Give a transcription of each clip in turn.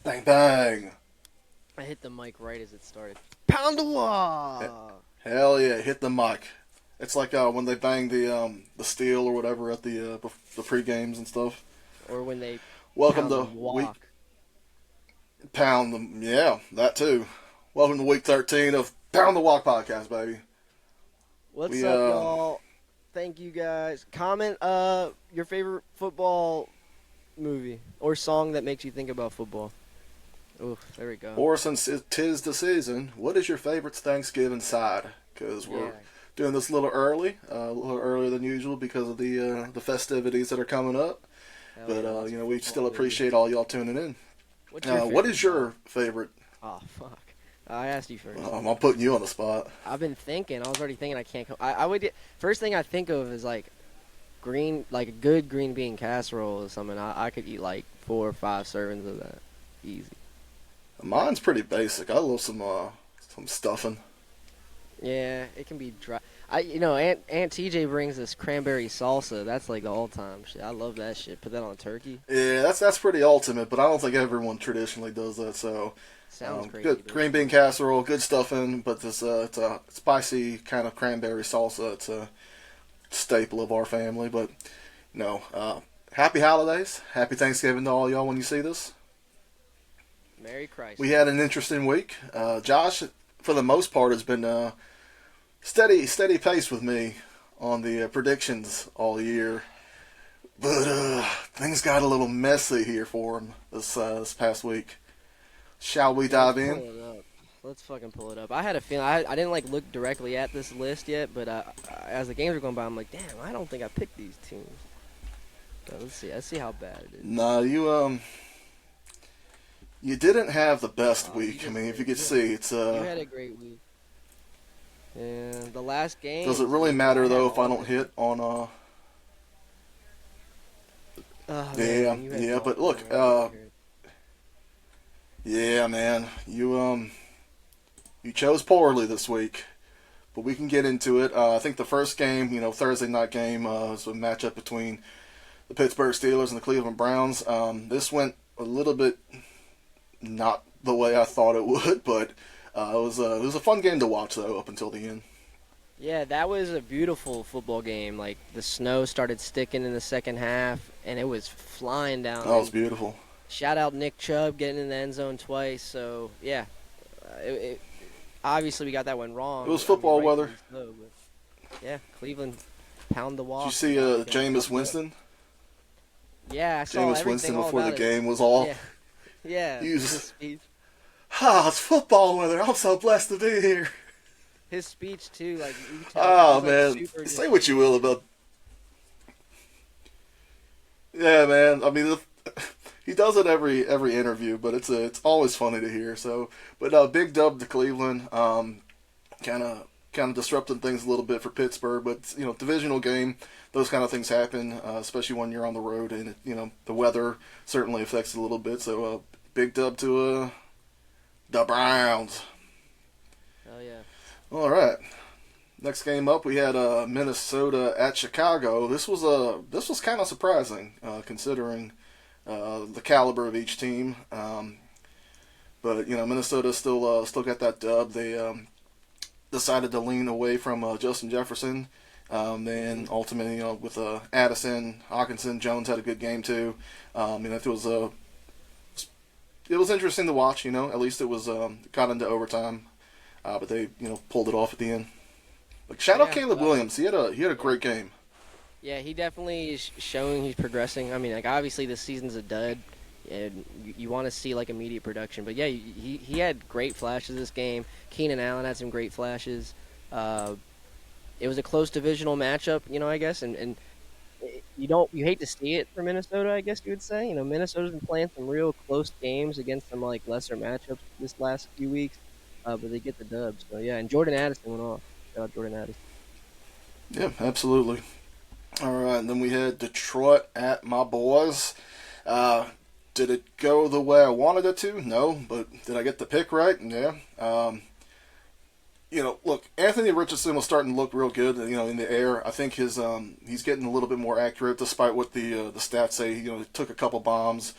Bang bang. I hit the mic right as it started. Pound the He- wall! Hell yeah, hit the mic. It's like when they bang the steel or whatever at the pre games and stuff. Or when they Welcome pound the to week walk. pound them. Yeah, that too. Welcome to week 13 of Pound the Walk podcast, baby. What's We up, y'all? Thank you guys. Comment your favorite football movie or song that makes you think about football. Ooh, there we go. or since it tis the season, what is your favorite Thanksgiving side? Because we're Yeah, doing this a little earlier than usual because of the festivities that are coming up. hell But yeah, lots of we football still movies. appreciate all y'all tuning in. What's your What favorite is song? your favorite? Oh, fuck. I asked you first. I'm putting you on the spot. I've been thinking. I was already thinking I can't come. I would. First thing I think of is like like a good green bean casserole or something. I could eat like 4 or 5 servings of that. Easy. Mine's pretty basic. I love some stuffing. Yeah, it can be dry. Aunt TJ brings this cranberry salsa. That's like the all time shit. I love that shit. Put that on turkey. Yeah, that's pretty ultimate, but I don't think everyone traditionally does that. So, Sounds crazy, good but green bean casserole, good stuffing, but this it's a spicy kind of cranberry salsa. It's a staple of our family. But happy holidays, happy Thanksgiving to all y'all when you see this. Merry Christ. We had an interesting week. Josh, for the most part, has been steady pace with me on the predictions all year. But things got a little messy here for him this past week. Shall we Yeah, let's dive in? pull it up. Let's fucking pull it up. I had a feeling. I didn't like look directly at this list yet, but as the games were going by, I'm like, damn, I don't think I picked these teams. So let's see. Let's see how bad it is. Nah, you didn't have the best You week. I just mean, if you did. could see, it's You had a great week. And the last game. does it really matter I had though if I all don't the. hit on Oh yeah, man, you had yeah, but Baltimore look, right over here. yeah, man, you chose poorly this week. But we can get into it. I think the first game, Thursday night game, was a matchup between the Pittsburgh Steelers and the Cleveland Browns. This went a little bit not the way I thought it would, but it was a fun game to watch though up until the end. Yeah, that was a beautiful football game. Like the snow started sticking in the second half, and it was flying down. That was And beautiful. shout out Nick Chubb getting in the end zone twice. So yeah, obviously we got that one It wrong. was I mean, football weather. rightfully so, but yeah, Cleveland pound the Did you walk. see Getting Jameis pumped up. Winston? Yeah, I saw Jameis everything Winston all before the about it. game was all, Yeah, yeah. he His was, speech, it's football weather. I'm so blessed to be here. his speech too. Like you could tell, he Oh was like man, super. say Just, what you will about. Yeah, man. I mean, he does it every interview, but it's always funny to hear. So, but big dub to Cleveland. Kind of disrupting things a little bit for Pittsburgh, but divisional game, those kind of things happen, especially when you're on the road, and the weather certainly affects it a little bit. So, big dub to the Browns. oh yeah. All right. Next game up, we had Minnesota at Chicago. This was kind of surprising considering the caliber of each team. But Minnesota still got that dub. They decided to lean away from Justin Jefferson. And ultimately, with Addison, Hawkinson, Jones had a good game too. It was interesting to watch. At least it was got into overtime, but they pulled it off at the end. Like shout out Yeah, Caleb Williams. He had a yeah. great game. Yeah, he definitely is showing he's progressing. I mean, like obviously this season's a dud, and you want to see like immediate production. But yeah, he had great flashes this game. Keenan Allen had some great flashes. It was a close divisional matchup, I guess, and you hate to see it for Minnesota, I guess you would say. Minnesota's been playing some real close games against some like lesser matchups this last few weeks, but they get the dubs. So yeah, and Jordan Addison went off. Shout out Jordan Addison. Yeah, absolutely. All right, and then we had Detroit at my boys. Uh, did it go the way I wanted it to? No, but did I get the pick right? Yeah. Look, Anthony Richardson was starting to look real good. In the air, I think he's getting a little bit more accurate, despite what the stats say. He took a couple bombs.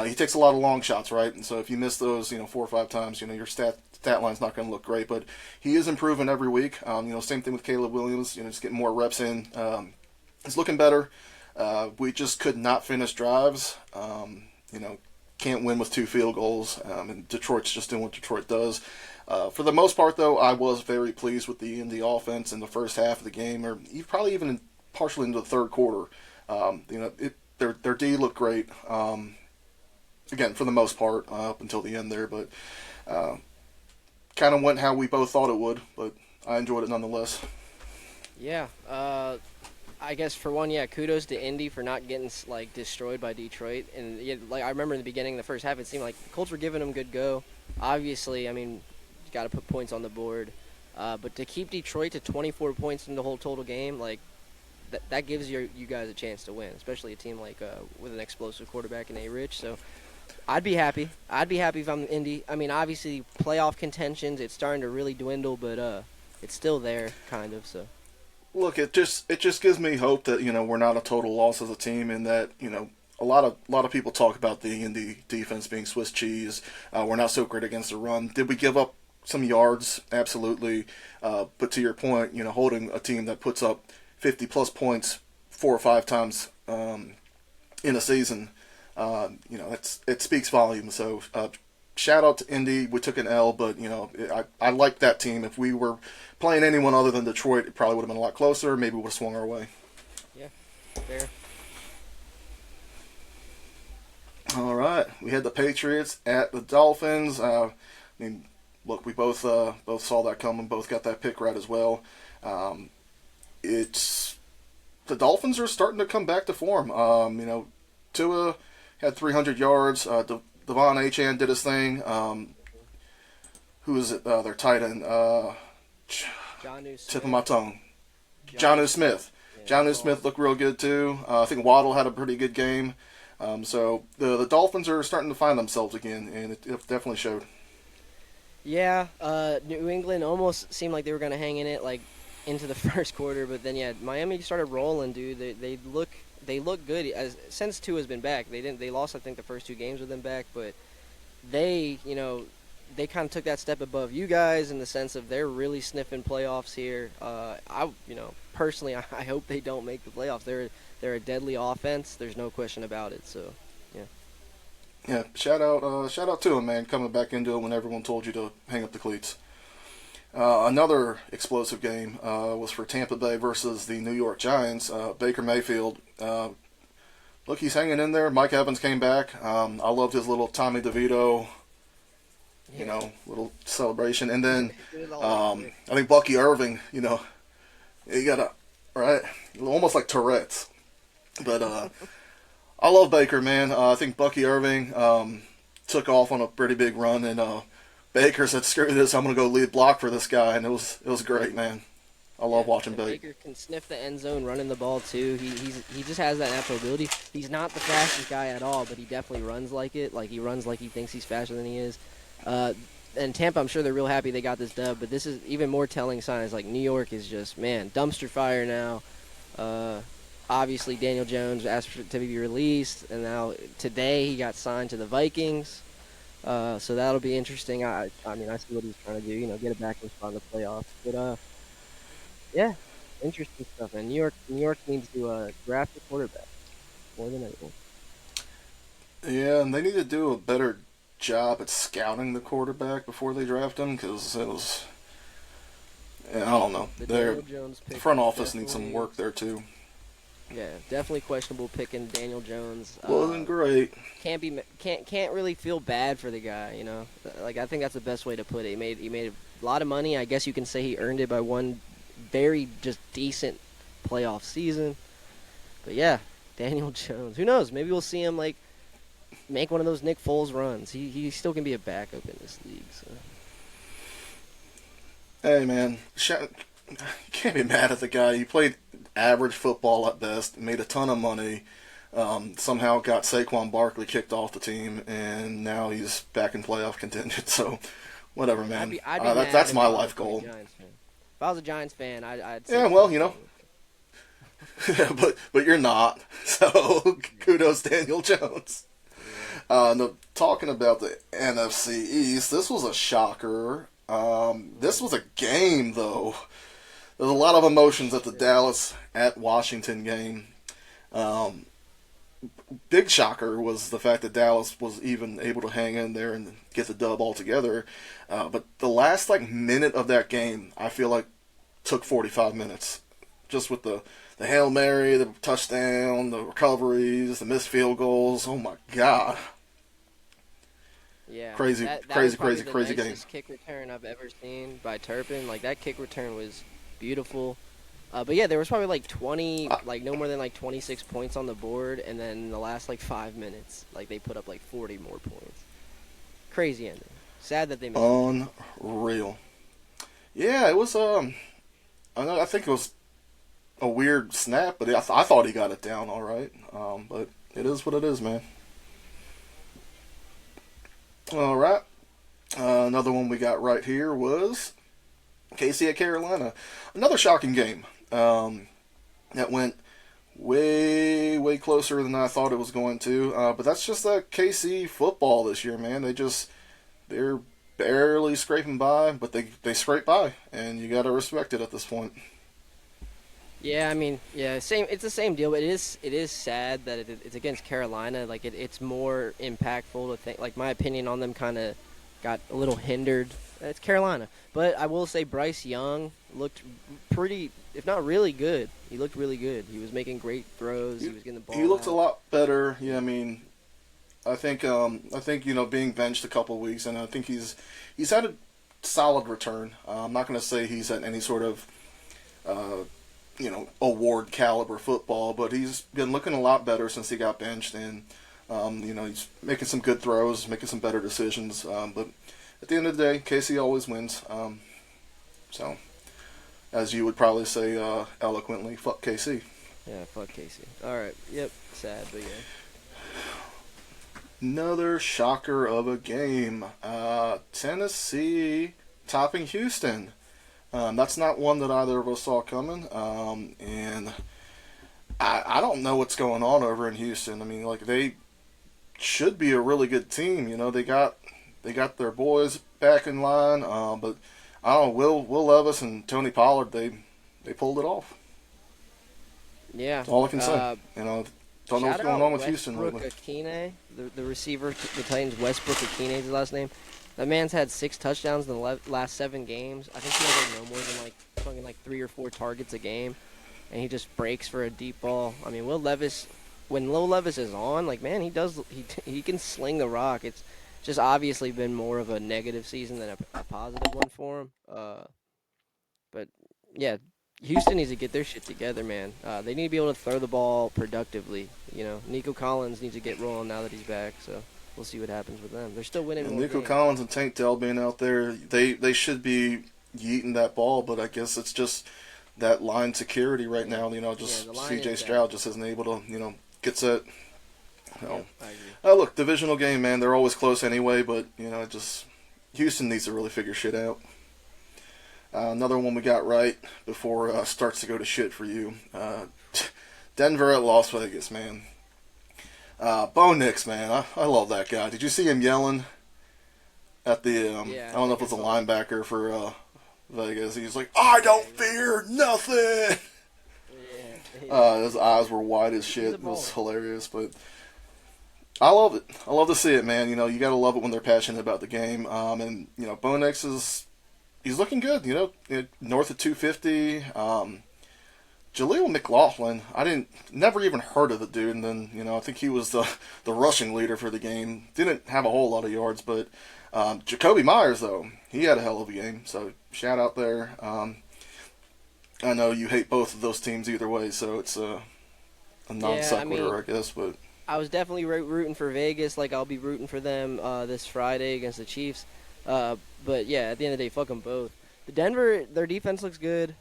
He takes a lot of long shots, right? And so if you miss those, 4 or 5 times, your stat line's not going to look great. But he is improving every week. Same thing with Caleb Williams. Just getting more reps in. He's looking better. We just could not finish drives. Can't win with 2 field goals. And Detroit's just doing what Detroit does. For the most part, though, I was very pleased with the Indy offense in the first half of the game, or probably even partially into the third quarter. Their D looked great. Again, for the most part, up until the end there, but kind of went how we both thought it would. But I enjoyed it nonetheless. Yeah. I guess for one, yeah, kudos to Indy for not getting destroyed by Detroit. And I remember in the beginning, the first half, it seemed like the Colts were giving them good go. Obviously, I mean, you got to put points on the board. But to keep Detroit to 24 points in the whole total game, that gives you guys a chance to win, especially a team with an explosive quarterback in A-Rich. So I'd be happy. I'd be happy if I'm Indy. I mean, obviously, playoff contentions, it's starting to really dwindle, but it's still there, kind of. So. Look, it just gives me hope that we're not a total loss as a team, and that a lot of people talk about the Indy defense being Swiss cheese. We're not so great against the run. Did we give up some yards? Absolutely. But to your point, holding a team that puts up 50-plus points 4 or 5 times in a season, it speaks volumes. So shout out to Indy. We took an L, but I like that team. If we were playing anyone other than Detroit, it probably would have been a lot closer. Maybe we would have swung our way. Yeah, fair. All right, we had the Patriots at the Dolphins. Look, we both saw that coming. Both got that pick right as well. The Dolphins are starting to come back to form. Tua had 300 yards. Devon Achane did his thing. Who is it? Their tight end. Tip of my tongue. Jonnu Smith. Jonnu Smith looked real good too. I think Waddle had a pretty good game. So the Dolphins are starting to find themselves again, and it definitely showed. Yeah, New England almost seemed like they were going to hang in it into the first quarter, but then Miami started rolling, dude. They look good since Tua's been back. They lost, I think, the first 2 games with him back, but they kind of took that step above you guys in the sense of they're really sniffing playoffs here. Personally, I hope they don't make the playoffs. They're a deadly offense. There's no question about it. So, yeah. Yeah, shout out to him, man, coming back into it when everyone told you to hang up the cleats. Another explosive game was for Tampa Bay versus the New York Giants. Baker Mayfield, look, he's hanging in there. Mike Evans came back. I loved his little Tommy DeVito, little celebration. And then I think Bucky Irving, he got almost like Tourette's. But I love Baker, man. I think Bucky Irving took off on a pretty big run, and Baker said, "Screw this! I'm going to go lead block for this guy," and it was great, man. I love watching Baker. Baker can sniff the end zone, running the ball too. He just has that natural ability. He's not the fastest guy at all, but he definitely runs like it. He runs like he thinks he's faster than he is. And Tampa, I'm sure they're real happy they got this dub, but this is even more telling signs. New York is just, man, dumpster fire now. Obviously, Daniel Jones asked to be released, and now today he got signed to the Vikings. So that'll be interesting. I see what he's trying to do, get a backup spot in the playoffs. But yeah, interesting stuff. And New York needs to draft a quarterback more than anything. Yeah, and they need to do a better job at scouting the quarterback before they draft him, because it was, I don't know. The front office needs some work there too. Yeah, definitely questionable picking Daniel Jones. Wasn't great. Can't really feel bad for the guy, I think that's the best way to put it. He made a lot of money. I guess you can say he earned it by one very just decent playoff season. But yeah, Daniel Jones. Who knows? Maybe we'll see him make one of those Nick Foles runs. He still can be a backup in this league. So. Hey man, you can't be mad at the guy. He played average football at best, made a ton of money, somehow got Saquon Barkley kicked off the team, and now he's back in playoff contention. So, whatever, man. That's my life goal. If I was a Giants fan, I'd say... Yeah, well, but you're not. So, kudos Daniel Jones. No, talking about the NFC East, this was a shocker. This was a game, though. There's a lot of emotions at the Dallas at Washington game. Um, Big shocker was the fact that Dallas was even able to hang in there and get the dub altogether. But the last minute of that game, I feel like took 45 minutes, just with the Hail Mary, the touchdown, the recoveries, the missed field goals. Oh my God. Yeah, Crazy, that was crazy, probably crazy, the crazy game. nicest kick return I've ever seen by Turpin. Like that kick return was beautiful. But yeah, there was probably like 20, like no more than like 26 points on the board, and then in the last like 5 minutes, like they put up like 40 more points. Crazy ending. Sad that they missed it. Unreal. Yeah, it was. I think it was a weird snap, but I thought he got it down all right. But it is what it is, man. All right. Another one we got right here was KC at Carolina. Another shocking game. That went way, way closer than I thought it was going to. But that's just that KC football this year, man. They're barely scraping by, but they scrape by, and you got to respect it at this point. Yeah, I mean, yeah, same. It's the same deal, but it is sad that it's against Carolina. Like it's more impactful to think. Like my opinion on them kind of got a little hindered. It's Carolina, but I will say Bryce Young looked pretty, if not really good. He looked really good. He was making great throws. He was getting the ball He looked a out. lot better. Yeah, I mean, I think being benched a couple of weeks, and I think he's had a solid return. I'm not going to say he's at any sort of uh, award caliber football, but he's been looking a lot better since he got benched, and he's making some good throws, making some better decisions. But at the end of the day, Casey always wins. So, as you would probably say eloquently, fuck KC. Yeah, fuck Casey. All right. Yep. Sad, but yeah. Another shocker of a game. Tennessee topping Houston. That's not one that either of us saw coming. And I don't know what's going on over in Houston. I mean, they should be a really good team. They got their boys back in line. But I don't know. Will Levis and Tony Pollard, they pulled it off. Yeah. That's all I can say. Don't know what's Shout going out on with Houston Westbrook lately. Akine, the receiver, the Titans. Westbrook Akine is his last name. That man's had 6 touchdowns in the last 7 games. I think he has no more than fucking 3 or 4 targets a game, and he just breaks for a deep ball. I mean, when Will Levis is on, man, he can sling the rock. It's just obviously been more of a negative season than a positive one for him. But yeah, Houston needs to get their shit together, man. They need to be able to throw the ball productively. Nico Collins needs to get rolling now that he's back. So we'll see what happens with them. They're still winning. And more Nico games. Collins and Tank Dell being out there, they should be yeeting that ball, but I guess it's just that line security right now. Just the line C.J. is Stroud just isn't able to, get set. Yeah, I agree. Look, divisional game, man. They're always close anyway, but just Houston needs to really figure shit out. Another one we got right before starts to go to shit for you. Denver at Las Vegas, man. Bo Nix, man. I love that guy. Did you see him yelling at the, Yeah, I don't know if I it was a saw linebacker for Vegas. He's like, I don't fear nothing. Yeah. His eyes were wide as shit. He's a It was baller. hilarious, but I love it. I love to see it, man. You got to love it when they're passionate about the game. And Bo Nix he's looking good. North of 250. Jaleel McLaughlin, never even heard of the dude, and then I think he was the rushing leader for the game. Didn't have a whole lot of yards, but Jacoby Myers though, he had a hell of a game. So shout out there. I know you hate both of those teams either way, so it's a non sequitur, I guess. But I was definitely rooting for Vegas. I'll be rooting for them this Friday against the Chiefs. But yeah, at the end of the day, fuck them both. The Denver, their defense looks good.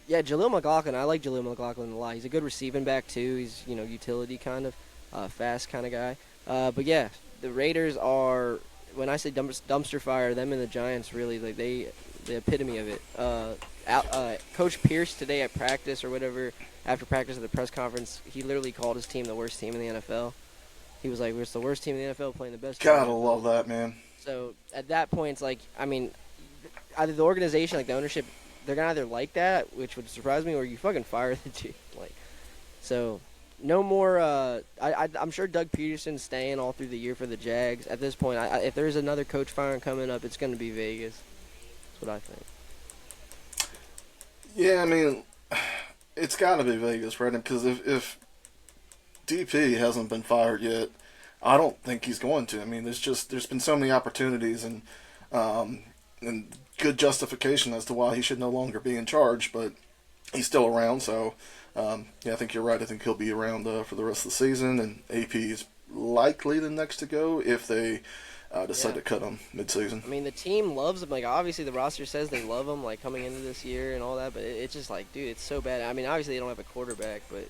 Yeah, Jaleel McLaughlin. I like Jaleel McLaughlin a lot. He's a good receiving back too. He's utility kind of, fast kind of guy. But yeah, the Raiders are, when I say dumpster fire, them and the Giants really the epitome of it. Coach Pierce today at practice or whatever, after practice at the press conference, he literally called his team the worst team in the NFL. He was like, "We're the worst team in the NFL playing the best team." Gotta love that, man. So at that point, it's like, I mean, either the organization, like the ownership, they're gonna either like that, which would surprise me, or you fucking fire the dude. Like, so no more. I'm sure Doug Peterson's staying all through the year for the Jags. At this point, if there's another coach firing coming up, it's gonna be Vegas. That's what I think. Yeah, I mean, it's got to be Vegas, right? Because if DP hasn't been fired yet, I don't think he's going to. I mean, there's been so many opportunities and good justification as to why he should no longer be in charge, but he's still around. So yeah, I think you're right. I think he'll be around for the rest of the season, and AP is likely the next to go if they decide to cut him mid-season. I mean, the team loves him. Like, obviously, the roster says they love him, like, coming into this year and all that. But it's just like, dude, it's so bad. I mean, obviously, they don't have a quarterback, but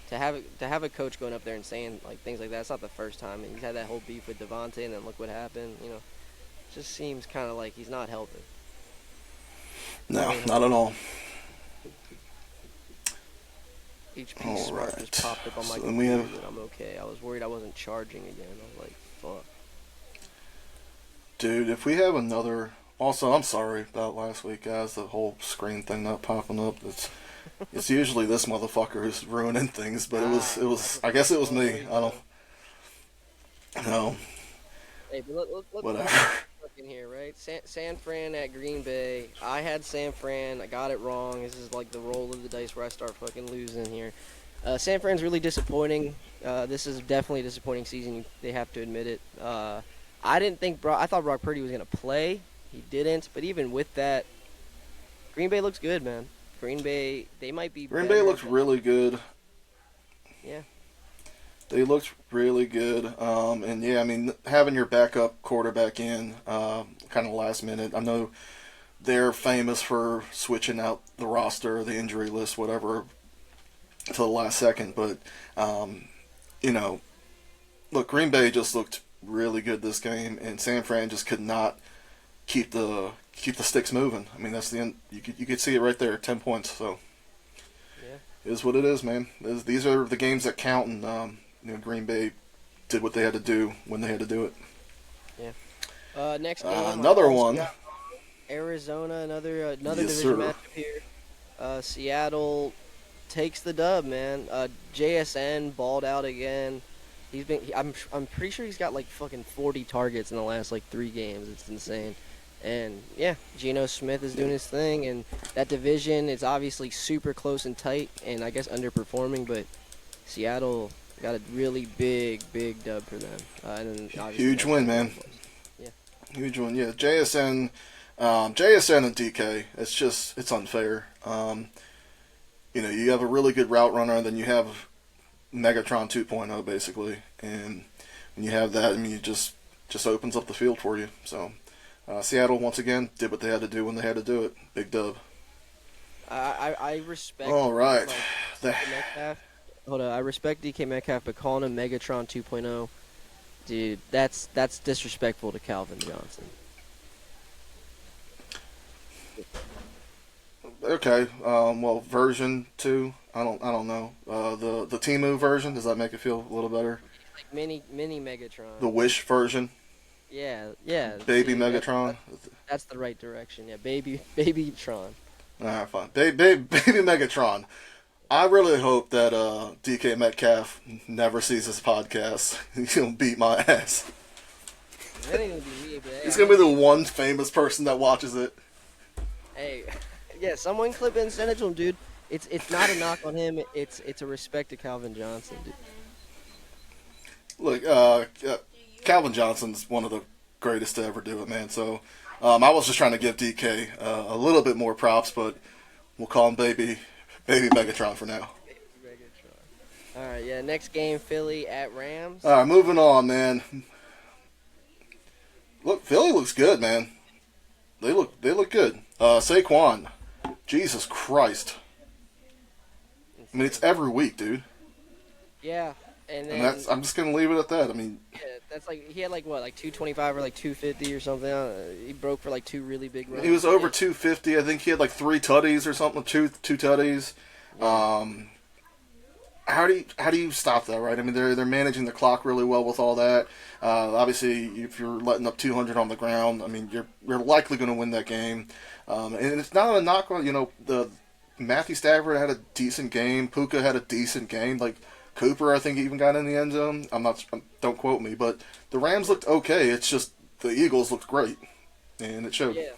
to have a coach going up there and saying like things like that, it's not the first time. And he's had that whole beef with Devontae, and then look what happened. You know, it just seems kind of like he's not helping. No, not at all. HP Smart just popped up on my computer, but I'm okay. I was worried I wasn't charging again. I was like, fuck. Dude, if we have another... Also, I'm sorry about last week, guys. The whole screen thing not popping up. It's usually this motherfucker who's ruining things, but it was. I guess it was me. I don't know. Hey, but let's whatever. In here, right? San Fran at Green Bay. I had San Fran. I got it wrong. This is like the roll of the dice where I start fucking losing here. San Fran's really disappointing. This is definitely a disappointing season. They have to admit it. I thought Brock Purdy was gonna play. He didn't. But even with that, Green Bay looks good, man. Green Bay, they might be. Green Bay looks really good. Yeah. They looked really good. And yeah, I mean, having your backup quarterback in kind of last minute. I know they're famous for switching out the roster, the injury list, whatever, to the last second. But, you know, look, Green Bay just looked really good this game, and San Fran just could not keep the sticks moving. I mean, that's the end. You could see it right there, 10 points. So, yeah, it is what it is, man. These are the games that count, and Green Bay did what they had to do when they had to do it. Yeah. Next game, another one. Arizona, another Yes, division sir. matchup here. Seattle takes the dub, man. JSN balled out again. I'm pretty sure he's got like fucking 40 targets in the last like 3 games. It's insane. And yeah, Geno Smith is doing his thing, and that division is obviously super close and tight, and I guess underperforming, but Seattle got a really big dub for them. And then Huge win, man. Yeah. Huge win, yeah. JSN and DK, it's unfair. You have a really good route runner, and then you have Megatron 2.0, basically. And when you have that, I mean, it just opens up the field for you. So, Seattle, once again, did what they had to do when they had to do it. Big dub. I respect... All right. Hold on, I respect DK Metcalf, but calling him Megatron 2.0, dude, that's disrespectful to Calvin Johnson. Okay, well, version 2, I don't know. The Temu version, does that make it feel a little better? Like mini Megatron. The Wish version? Yeah. Baby See, Megatron? That's the right direction, yeah. Babytron. Alright, fine. Baby Megatron. I really hope that DK Metcalf never sees this podcast. He's going to beat my ass. That ain't gonna be me, but hey, He's going to be the one famous person that watches it. Hey, yeah, someone clip it and send it to him, dude. It's not a knock on him. It's a respect to Calvin Johnson, dude. Look, Calvin Johnson's one of the greatest to ever do it, man. So I was just trying to give DK a little bit more props, but we'll call him Baby Megatron for now. Baby Megatron. All right, yeah. Next game, Philly at Rams. All right, moving on, man. Look, Philly looks good, man. They look good. Saquon, Jesus Christ. I mean, it's every week, dude. Yeah, and then I'm just gonna leave it at that. I mean, yeah, that's like he had like 225 or like 250 or something. He broke for like 2 really big runs. he was over 250. I think he had like 3 tutties or something. Two tutties. how do you stop that, right? I mean, they're managing the clock really well with all that. Obviously, if you're letting up 200 on the ground, I mean, you're likely going to win that game. And it's not a knock on, the Matthew Stafford had a decent game. Puka had a decent game. Like Cooper, I think even got in the end zone. Don't quote me, but the Rams looked okay. It's just the Eagles looked great, and it showed. Yeah.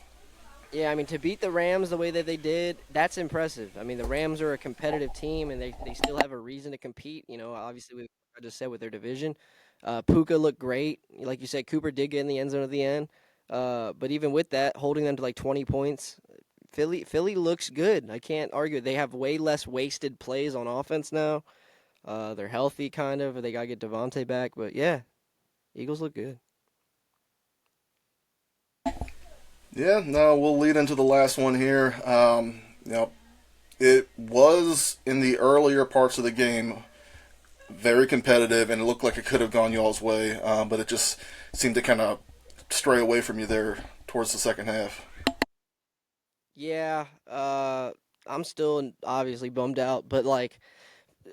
Yeah, I mean, to beat the Rams the way that they did, that's impressive. I mean, the Rams are a competitive team, and they still have a reason to compete. Obviously, with I just said with their division. Puka looked great. Like you said, Cooper did get in the end zone at the end. But even with that, holding them to like 20 points, Philly looks good. I can't argue. They have way less wasted plays on offense now. They're healthy, kind of. They got to get Devontae back. But yeah, Eagles look good. Yeah, no, we'll lead into the last one here. It was in the earlier parts of the game very competitive, and it looked like it could have gone y'all's way, but it just seemed to kind of stray away from you there towards the second half. Yeah, I'm still obviously bummed out, but like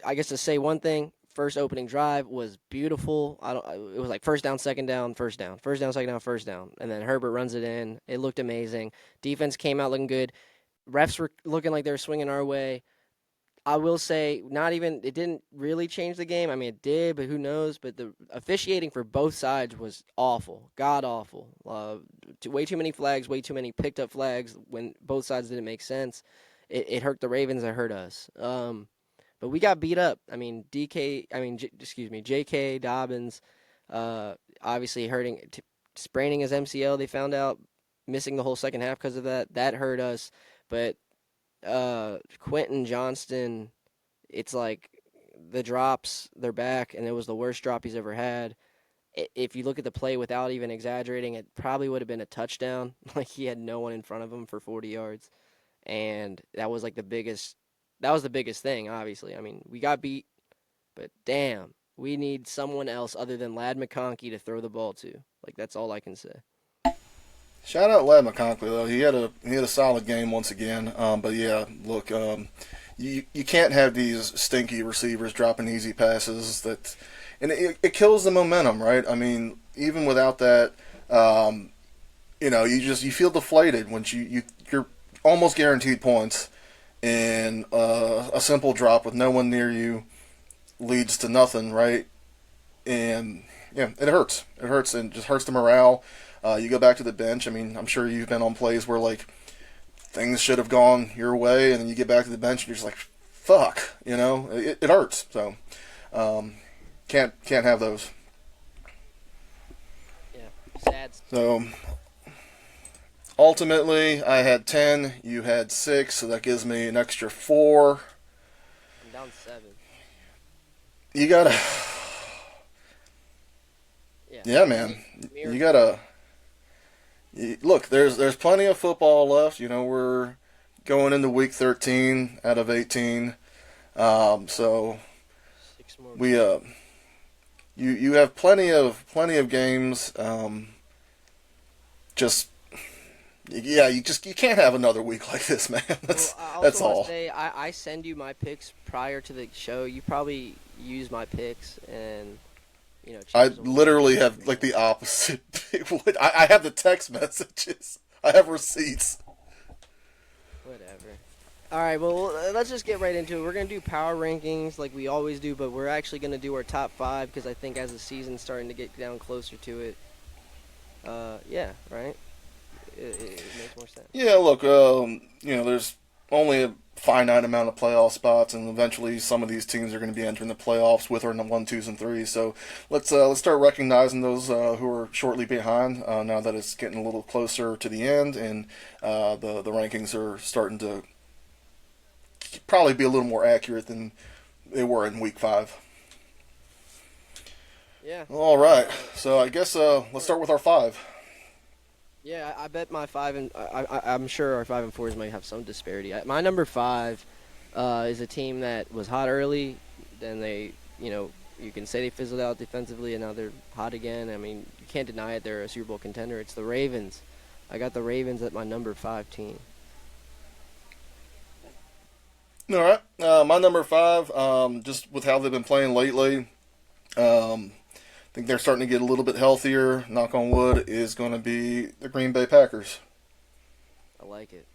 I guess to say one thing, first opening drive was beautiful. It was like first down, second down, first down, first down, second down, first down, and then Herbert runs it in. It looked amazing. Defense came out looking good. Refs were looking like they were swinging our way. I will say, not even it didn't really change the game. I mean, it did, but who knows? But the officiating for both sides was awful, god awful. Way too many flags, way too many picked up flags when both sides didn't make sense. It hurt the Ravens. It hurt us. But we got beat up. I mean, excuse me, J.K. Dobbins, obviously spraining his MCL. They found out missing the whole second half because of that. That hurt us. But Quentin Johnston, it's like the drops, they're back, and it was the worst drop he's ever had. If you look at the play without even exaggerating, it probably would have been a touchdown. Like he had no one in front of him for 40 yards, and that was like the biggest. That was the biggest thing, obviously. I mean, we got beat, but damn, we need someone else other than Lad McConkey to throw the ball to. Like that's all I can say. Shout out Lad McConkey though. He had a solid game once again. But yeah, look, you can't have these stinky receivers dropping easy passes and it kills the momentum, right? I mean, even without that, you feel deflated when you're almost guaranteed points, and a simple drop with no one near you leads to nothing, right? And yeah, it hurts. It hurts and just hurts the morale. You go back to the bench. I mean, I'm sure you've been on plays where like things should have gone your way, and then you get back to the bench and you're just like, "Fuck," it hurts. So can't have those. Yeah, sad. So ultimately, I had 10. You had 6, so that gives me an extra 4. I'm down 7. You gotta, Yeah. yeah, man. You gotta. Look, there's plenty of football left. We're going into week 13 out of 18. So 6 more. You have plenty of games. Just you can't have another week like this, man. That's Well, I also that's want all. to say I send you my picks prior to the show. You probably use my picks and I change the literally way. have like the opposite. I have the text messages. I have receipts. Whatever. All right, well, let's just get right into it. We're going to do power rankings like we always do, but we're actually going to do our top 5 because I think as the season's starting to get down closer to it, yeah, right? It makes more sense. Yeah, look, there's only a finite amount of playoff spots, and eventually some of these teams are going to be entering the playoffs with or in the 1, 2s, and 3s. So let's start recognizing those who are shortly behind. Now that it's getting a little closer to the end, and the rankings are starting to probably be a little more accurate than they were in week 5. Yeah. All right, so I guess let's start with our 5. Yeah, I bet my 5 and I'm sure our 5 and 4s might have some disparity. My number 5 is a team that was hot early, then they, you can say they fizzled out defensively, and now they're hot again. I mean, you can't deny it. They're a Super Bowl contender. It's the Ravens. I got the Ravens at my number 5 team. All right, my number five, just with how they've been playing lately, I think they're starting to get a little bit healthier. Knock on wood, is going to be the Green Bay Packers. I like it.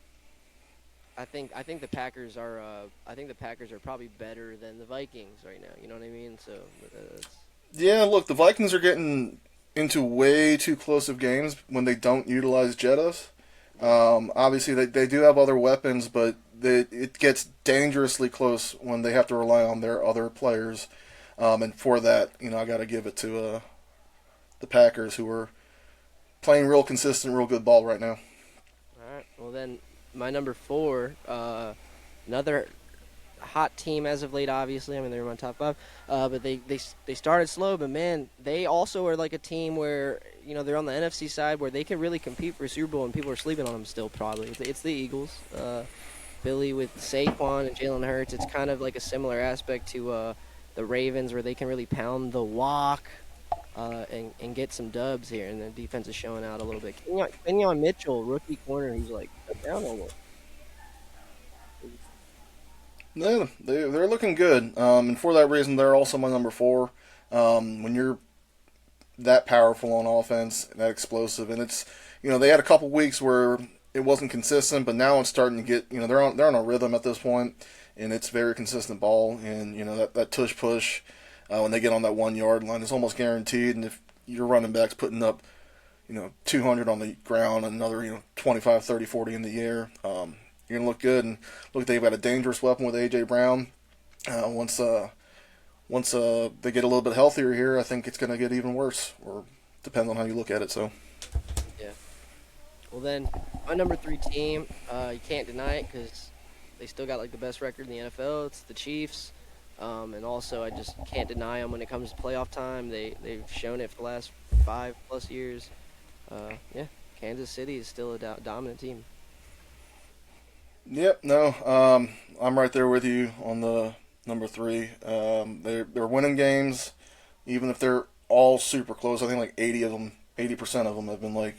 I think the Packers are probably better than the Vikings right now. You know what I mean? So it's Yeah, look, the Vikings are getting into way too close of games when they don't utilize Jettas. yeah. Obviously, they do have other weapons, but it gets dangerously close when they have to rely on their other players. And for that, I got to give it to the Packers, who are playing real consistent, real good ball right now. All right. Well then, my number four, another hot team as of late. Obviously, I mean they're in my top five. But they started slow, but man, they also are like a team where they're on the NFC side where they can really compete for a Super Bowl, and people are sleeping on them still. Probably it's the Eagles. Philly with Saquon and Jalen Hurts. It's kind of like a similar aspect to the Ravens where they can really pound the walk. And get some dubs here, and the defense is showing out a little bit. Kenyon Mitchell, rookie corner, he's like shut down almost. Yeah, they're looking good, and for that reason, they're also my number four. When you're that powerful on offense, that explosive, and it's they had a couple weeks where it wasn't consistent, but now it's starting to get they're on a rhythm at this point, and it's very consistent ball, and that tush push when they get on that 1 yard line is almost guaranteed, and if your running back's putting up 200 on the ground, another 25, 30, 40 in the air, you're gonna look good, and look, they've got a dangerous weapon with AJ Brown. Once they get a little bit healthier here, I think it's going to get even worse, or depends on how you look at it. So, Yeah. Well, then my number three team, you can't deny it because they still got like the best record in the NFL. It's the Chiefs, and also I just can't deny them when it comes to playoff time. They've shown it for the last 5+ years. Yeah, Kansas City is still a dominant team. yep, no, I'm right there with you on the number three. They're winning games, even if they're all super close. I think like 80 of them, 80% of them have been like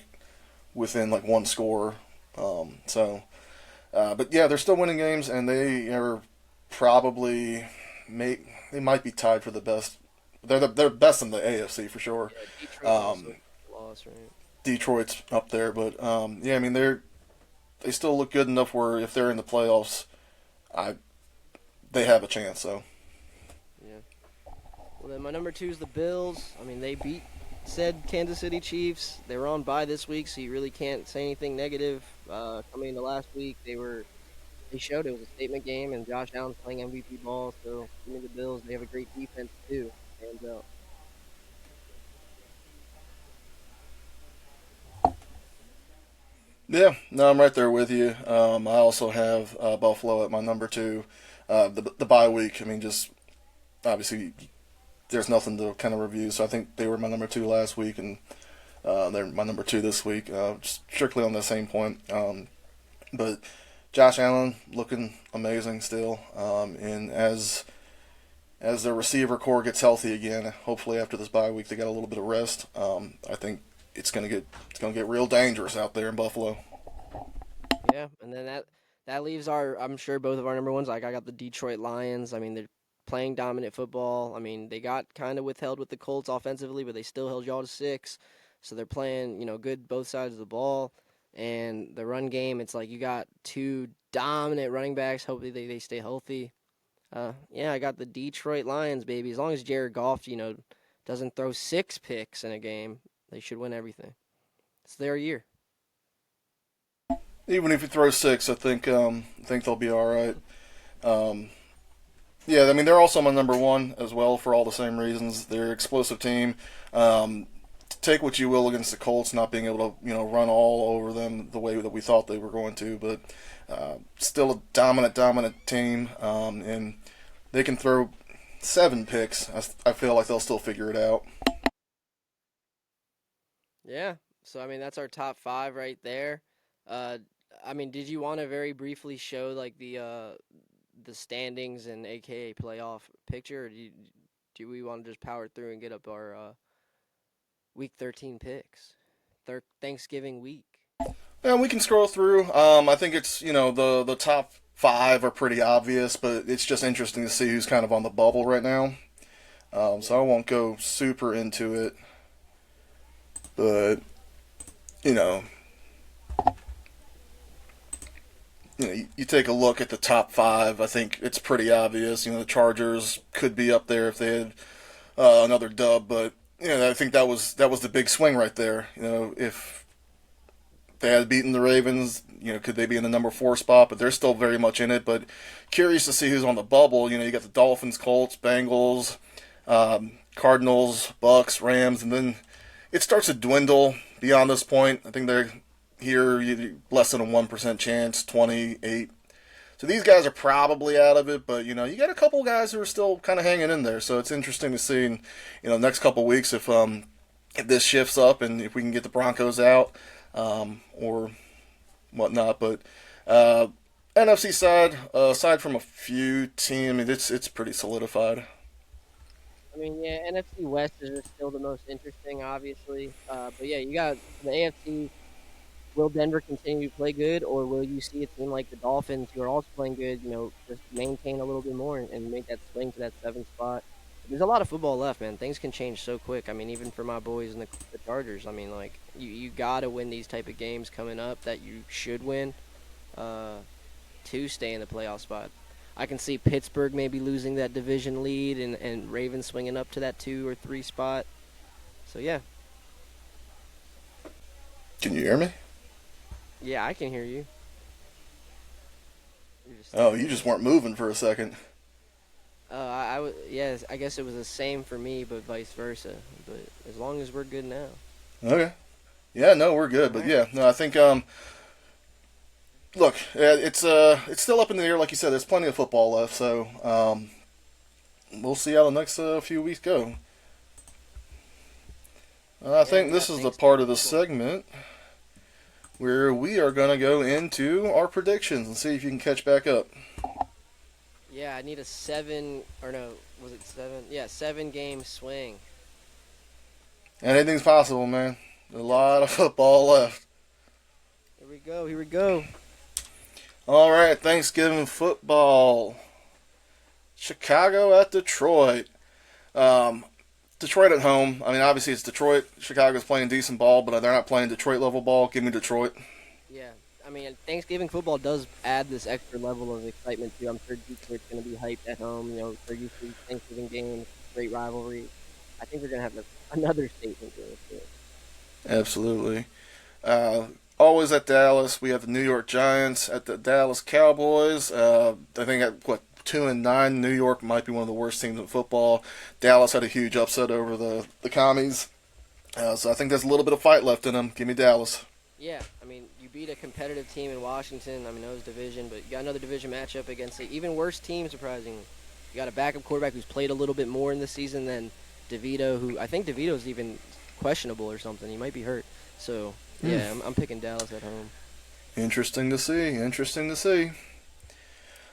within like one score. But yeah, they're still winning games, and they are probably they might be tied for the best. They're best in the AFC for sure. Yeah, Detroit also Um, lost, right? Detroit's up there, but yeah, I mean they still look good enough where if they're in the playoffs, I they have a chance. So Yeah. Well, then my number two is the Bills. I mean, they beat said Kansas City Chiefs. They were on bye this week, so you really can't say anything negative. Coming into last week, they showed it was a statement game, and Josh Allen's playing MVP ball. So give me the Bills. They have a great defense too. And yeah, no, I'm right there with you. I also have Buffalo at my number two. The bye week. I mean, just obviously there's nothing to kind of review. So I think they were my number two last week, and they're my number two this week. Just strictly on the same point. But Josh Allen looking amazing still, and as their receiver core gets healthy again, hopefully after this bye week they got a little bit of rest. I think it's gonna get real dangerous out there in Buffalo. yeah, and then that leaves our. I'm sure both of our number ones. Like I got the Detroit Lions. I mean, they're playing dominant football. I mean, they got kind of withheld with the Colts offensively, but they still held y'all to six. So they're playing, good both sides of the ball. And the run game, it's like you got two dominant running backs. Hopefully they stay healthy. Yeah, I got the Detroit Lions, baby. As long as Jared Goff, doesn't throw 6 picks in a game, they should win everything. It's their year. Even if you throw six, I think they'll be all right. Um, yeah, I mean they're also my number one as well for all the same reasons. They're an explosive team. Um, Take what you will against the Colts not being able to run all over them the way that we thought they were going to, but still a dominant team, and they can throw 7 picks. I feel like they'll still figure it out. Yeah. So I mean, that's our top five right there. Uh, I mean, did you want to very briefly show like the standings and AKA playoff picture, or do we want to just power through and get up our week 13 picks? Thanksgiving week. Yeah, we can scroll through. I think it's the top 5 are pretty obvious, but it's just interesting to see who's kind of on the bubble right now. So I won't go super into it, but you know, you take a look at the top 5. I think it's pretty obvious. The Chargers could be up there if they had another dub, but I think that was the big swing right there. If they had beaten the Ravens, could they be in the number 4 spot? But they're still very much in it. But curious to see who's on the bubble. You got the Dolphins, Colts, Bengals, Cardinals, Bucks, Rams, and then it starts to dwindle beyond this point. I think they're here less than a 1% chance, 28. So these guys are probably out of it, but you got a couple guys who are still kind of hanging in there. So it's interesting to see in next couple weeks if this shifts up and if we can get the Broncos out or whatnot. But NFC side, aside from a few teams, I mean, it's pretty solidified. I mean, yeah, NFC West is still the most interesting, obviously. But yeah, you got the AFC. Will Denver continue to play good, or will you see a team like the Dolphins, who are also playing good, just maintain a little bit more and make that swing to that 7th spot? There's a lot of football left, man. Things can change so quick. I mean, even for my boys and the Chargers, I mean, like, you got to win these type of games coming up that you should win uh, to stay in the playoff spot. I can see Pittsburgh maybe losing that division lead and Ravens swinging up to that 2 or 3 spot. So, yeah. Can you hear me? Yeah, I can hear you. Oh, you just weren't moving for a second. Yes, I guess it was the same for me, but vice versa. But as long as we're good now. Okay. Yeah, no, we're good. But yeah, no, I think look, it's still up in the air, like you said. There's plenty of football left, so we'll see how the next few weeks go. I think this is the part of the segment where we are going to go into our predictions and see if you can catch back up. Yeah, I need a 7, or no, was it 7? Yeah, 7-game swing. Anything's possible, man. A lot of football left. Here we go. All right, Thanksgiving football. Chicago at Detroit. Detroit at home. I mean, obviously it's Detroit. Chicago's playing decent ball, but they're not playing Detroit level ball. Give me Detroit. Yeah, I mean, Thanksgiving football does add this extra level of excitement too. I'm sure Detroit's going to be hyped at home. They're used to Thanksgiving games, great rivalry. I think they're going to have another statement game too. Absolutely. Always at Dallas. We have the New York Giants at the Dallas Cowboys. I think at 2-9, New York might be one of the worst teams in football. Dallas had a huge upset over the Commies. So I think there's a little bit of fight left in them. Give me Dallas. Yeah, I mean, you beat a competitive team in Washington. I mean, that was division, but you got another division matchup against an even worse team, surprisingly. You got a backup quarterback who's played a little bit more in this season than DeVito, who I think DeVito's even questionable or something. He might be hurt. So, yeah, I'm picking Dallas at home. Interesting to see.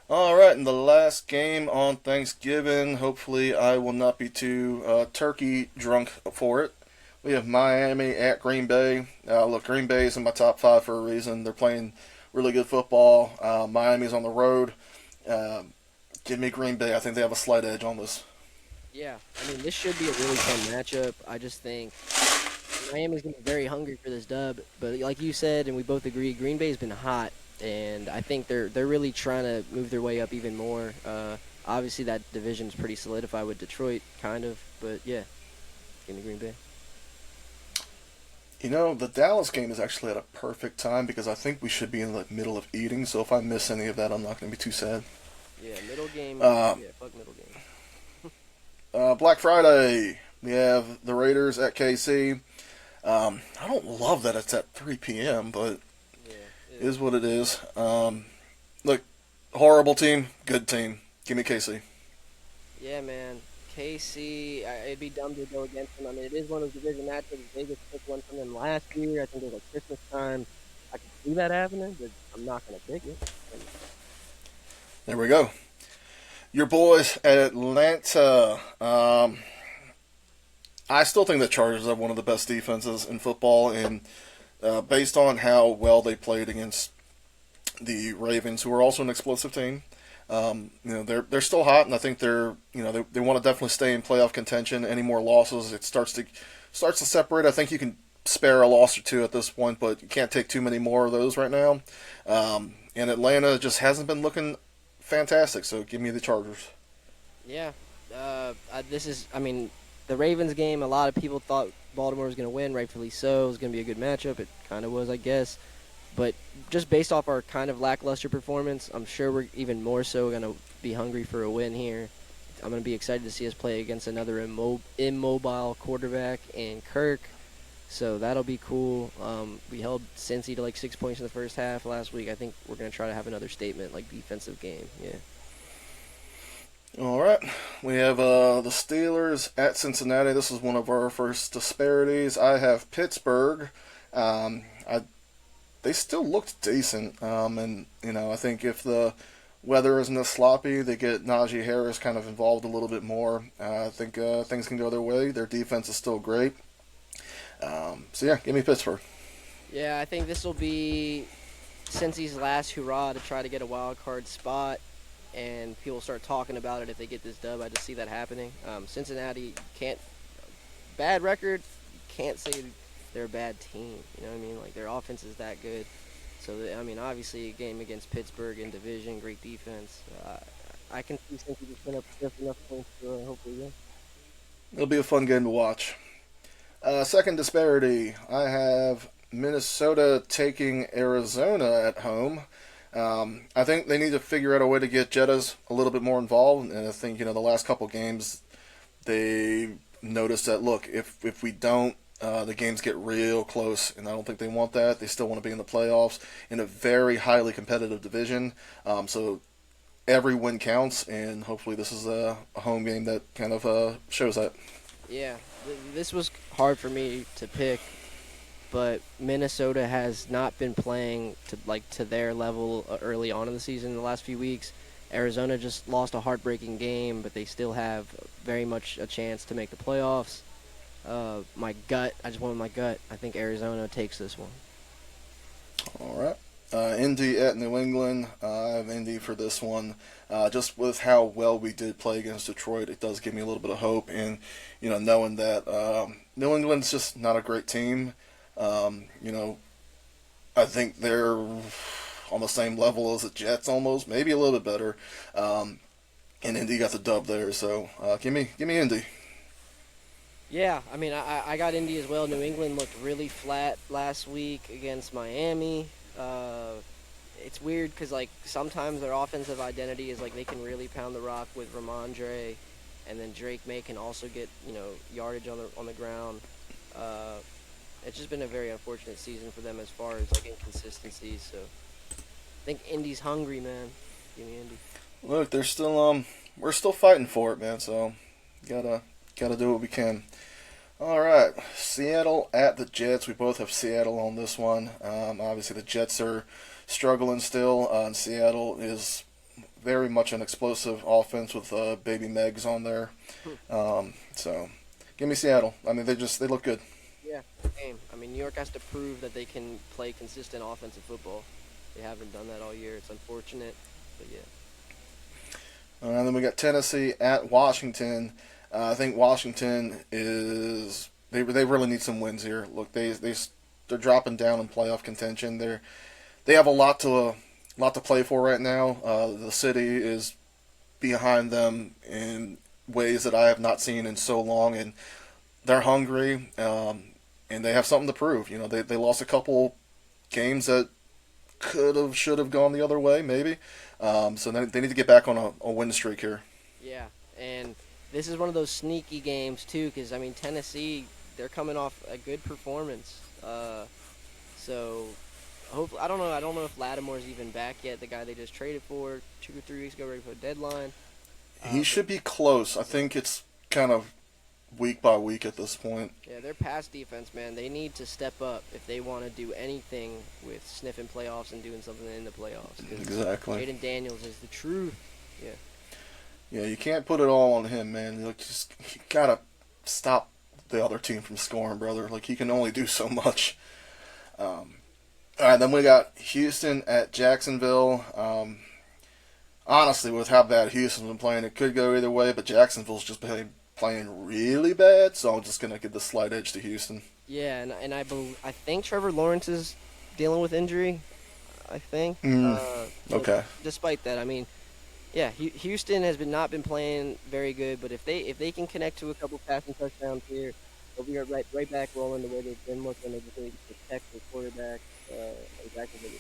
All right, in the last game on Thanksgiving, hopefully I will not be too turkey drunk for it. We have Miami at Green Bay. Look, Green Bay is in my top 5 for a reason. They're playing really good football. Miami's on the road. Give me Green Bay. I think they have a slight edge on this. Yeah, I mean, this should be a really fun matchup. I just think Miami's going to be very hungry for this dub. But like you said, and we both agree, Green Bay's been hot. And I think they're really trying to move their way up even more. Obviously, that division's pretty solidified with Detroit, kind of. But, yeah, give me Green Bay. The Dallas game is actually at a perfect time because I think we should be in the middle of eating. So if I miss any of that, I'm not going to be too sad. Yeah, middle game. Fuck middle game. Black Friday, we have the Raiders at KC. I don't love that it's at 3 p.m., but it is what it is. Look, horrible team, good team. Give me KC. Yeah, man. KC, it'd be dumb to go against them. I mean, it is one of those division matchups. Vegas took one from them last year. I think it was like Christmas time. I could see that happening, but I'm not going to pick it. There we go. Your boys at Atlanta. I still think the Chargers have one of the best defenses in football, and based on how well they played against the Ravens, who are also an explosive team. They're still hot, and I think they want to definitely stay in playoff contention. Any more losses, it starts to separate. I think you can spare a loss or two at this point, but you can't take too many more of those right now. And Atlanta just hasn't been looking fantastic, so give me the Chargers. Yeah, I mean, the Ravens game. A lot of people thought Baltimore was going to win, rightfully so. It was going to be a good matchup. It kind of was, I guess. But just based off our kind of lackluster performance, I'm sure we're even more so going to be hungry for a win here. I'm going to be excited to see us play against another immobile quarterback in Kirk. So that'll be cool. We held Cincy to like 6 points in the first half last week. I think we're going to try to have another statement, like defensive game. Yeah. All right, we have the Steelers at Cincinnati. This is one of our first disparities. I have Pittsburgh. I They still looked decent, and I think if the weather isn't as sloppy, they get Najee Harris kind of involved a little bit more. I think things can go their way. Their defense is still great. So yeah, give me Pittsburgh. Yeah, I think this will be Cincy's last hurrah to try to get a wild card spot, and people start talking about it if they get this dub. I just see that happening. Cincinnati can't bad record. Can't say they're a bad team. You know what I mean? Like their offense is that good. So I mean, obviously a game against Pittsburgh in division, great defense. I can see Cincy just put up just enough points to hopefully win. It'll be a fun game to watch. Second disparity, I have Minnesota taking Arizona at home. I think they need to figure out a way to get Jettas a little bit more involved, and I think the last couple games they noticed that look, if we don't, the games get real close, and I don't think they want that. They still want to be in the playoffs in a very highly competitive division. So every win counts, and hopefully this is a home game that kind of shows that. Yeah, this was hard for me to pick, but Minnesota has not been playing to their level early on in the season in the last few weeks. Arizona just lost a heartbreaking game, but they still have very much a chance to make the playoffs. I just went with my gut. I think Arizona takes this one. All right. Indy at New England. I have Indy for this one. Just with how well we did play against Detroit, it does give me a little bit of hope. And, knowing that New England's just not a great team. I think they're on the same level as the Jets almost, maybe a little bit better. And Indy got the dub there. So give me Indy. Yeah, I mean, I got Indy as well. New England looked really flat last week against Miami. It's weird because, sometimes their offensive identity is, they can really pound the rock with Ramondre, and then Drake May can also get, yardage on the ground. It's just been a very unfortunate season for them as far as, inconsistencies. So I think Indy's hungry, man. Give me Indy. Look, they're still we're still fighting for it, man. So gotta do what we can. All right, Seattle at the Jets. We both have Seattle on this one. Obviously, the Jets are struggling still, and Seattle is very much an explosive offense with baby Megs on there. So, give me Seattle. I mean, they look good. Yeah, game. I mean, New York has to prove that they can play consistent offensive football. They haven't done that all year. It's unfortunate, but yeah. And then we got Tennessee at Washington. I think Washington is they really need some wins here. Look, they're dropping down in playoff contention. They have a lot to play for right now. The city is behind them in ways that I have not seen in so long, and they're hungry, and they have something to prove. They lost a couple games that should have gone the other way, maybe. So they need to get back on a win streak here. Yeah, and this is one of those sneaky games too, because Tennessee, they're coming off a good performance. So hopefully, I don't know if Lattimore's even back yet. The guy they just traded for 2 or 3 weeks ago, ready for a deadline. He should be close. I think it's kind of week by week at this point. Yeah, their pass defense, man, they need to step up if they want to do anything with sniffing playoffs and doing something in the playoffs. Exactly. Jaden Daniels is the truth. Yeah. Yeah, you can't put it all on him, man. You gotta stop the other team from scoring, brother. He can only do so much. All right, then we got Houston at Jacksonville. Honestly, with how bad Houston's been playing, it could go either way, but Jacksonville's just been playing really bad, so I'm just going to give the slight edge to Houston. Yeah, and I think Trevor Lawrence is dealing with injury. I think. But Okay. despite that, I mean, yeah, Houston has not been playing very good, but if they can connect to a couple passing touchdowns here, they'll be right back rolling the way they've been looking. They just need to protect the quarterback. And Jacksonville.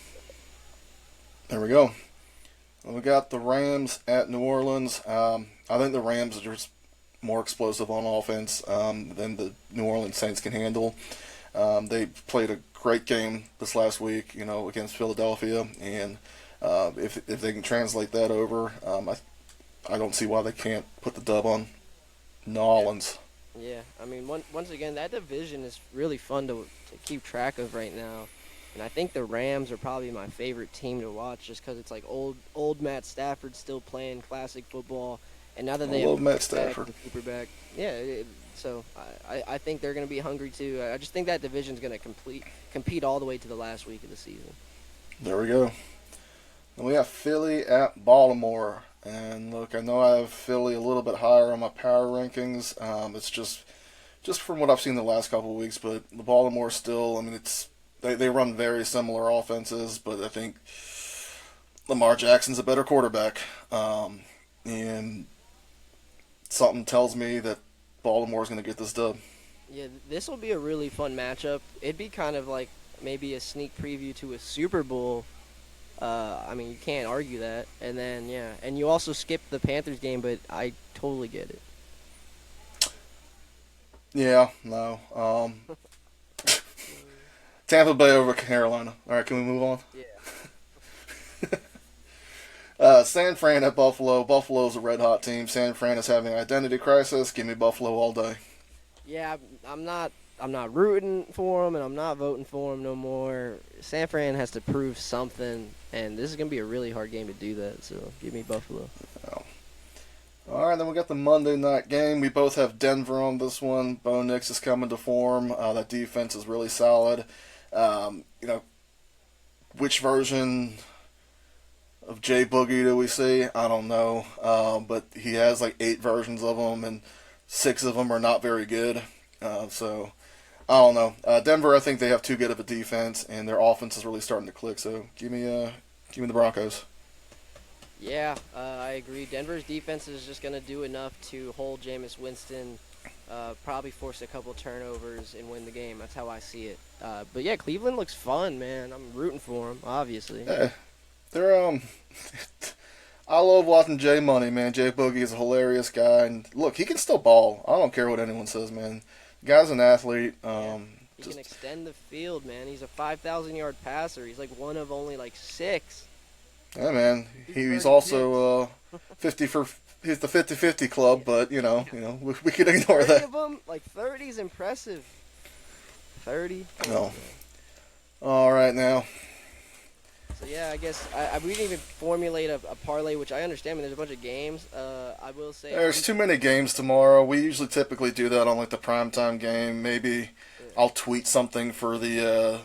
There we go. Well, we got the Rams at New Orleans. I think the Rams are just more explosive on offense than the New Orleans Saints can handle. They played a great game this last week, against Philadelphia, and if they can translate that over, I don't see why they can't put the dub on New Orleans. Yeah, I mean, once again, that division is really fun to keep track of right now. And I think the Rams are probably my favorite team to watch just because it's like old Matt Stafford still playing classic football. And now that I they love have Matt Stafford. Cooper back, yeah, so I think they're going to be hungry too. I just think that division's going to compete all the way to the last week of the season. There we go. And we have Philly at Baltimore. And look, I know I have Philly a little bit higher on my power rankings. It's just from what I've seen the last couple of weeks, but the Baltimore still, I mean, they run very similar offenses, but I think Lamar Jackson's a better quarterback. And something tells me that Baltimore's going to get this dub. Yeah, this will be a really fun matchup. It'd be kind of like maybe a sneak preview to a Super Bowl. I mean, you can't argue that. And then, yeah, and you also skipped the Panthers game, but I totally get it. Yeah, no. Tampa Bay over Carolina. All right, can we move on? Yeah. San Fran at Buffalo. Buffalo's a red hot team. San Fran is having an identity crisis. Give me Buffalo all day. Yeah, I'm not rooting for him, and I'm not voting for him no more. San Fran has to prove something, and this is going to be a really hard game to do that, so give me Buffalo. Oh. All right, then we got the Monday night game. We both have Denver on this one. Bo Nix is coming to form. That defense is really solid. Which version of Jay Boogie do we see? I don't know. But he has like 8 versions of them, and 6 of them are not very good. So I don't know. Denver, I think they have too good of a defense, and their offense is really starting to click. So give me the Broncos. Yeah, I agree. Denver's defense is just going to do enough to hold Jameis Winston, probably force a couple turnovers and win the game. That's how I see it. But yeah, Cleveland looks fun, man. I'm rooting for them, obviously. Yeah, they're I love watching Jay Money, man. Jay Boogie is a hilarious guy, and look, he can still ball. I don't care what anyone says, man. The guy's an athlete. He can extend the field, man. He's a 5,000-yard passer. He's like one of only like 6. Yeah, man. He's also 50 for. He's the 50-50 club, but we could ignore 30 that. of them, like 30 is impressive. 30. No. All right, now. So yeah, I guess we didn't even formulate a parlay, which I understand. I mean, there's a bunch of games. I will say There's too many games tomorrow. We usually typically do that on like the primetime game. Maybe I'll tweet something for the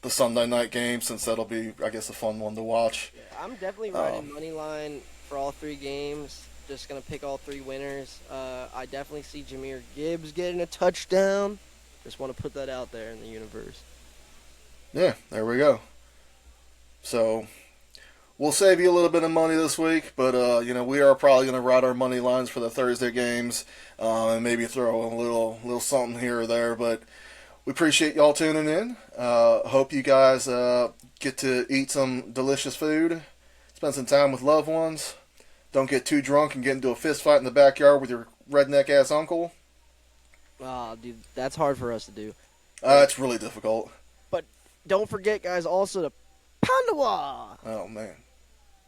Sunday night game, since that'll be, I guess, a fun one to watch. Yeah, I'm definitely riding money line for all 3 games. Just gonna pick all 3 winners. I definitely see Jahmyr Gibbs getting a touchdown. Just want to put that out there in the universe. Yeah, there we go. So we'll save you a little bit of money this week, but we are probably going to ride our money lines for the Thursday games, and maybe throw a little something here or there. But we appreciate y'all tuning in. Hope you guys get to eat some delicious food, spend some time with loved ones. Don't get too drunk and get into a fist fight in the backyard with your redneck ass uncle. Oh, dude, that's hard for us to do. It's really difficult. But don't forget, guys, also to Pandawa. Oh man,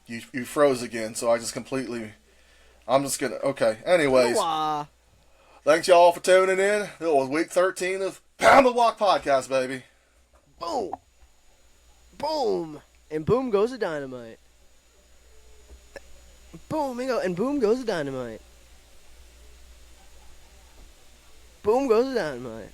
you froze again, so I just completely. I'm just gonna. Okay. Anyways, Pandawa. thanks y'all for tuning in. It was week 13 of Pound the Walk podcast, baby. Boom, boom, and boom goes the dynamite. Boom, and boom goes the dynamite. Boom goes the dynamite.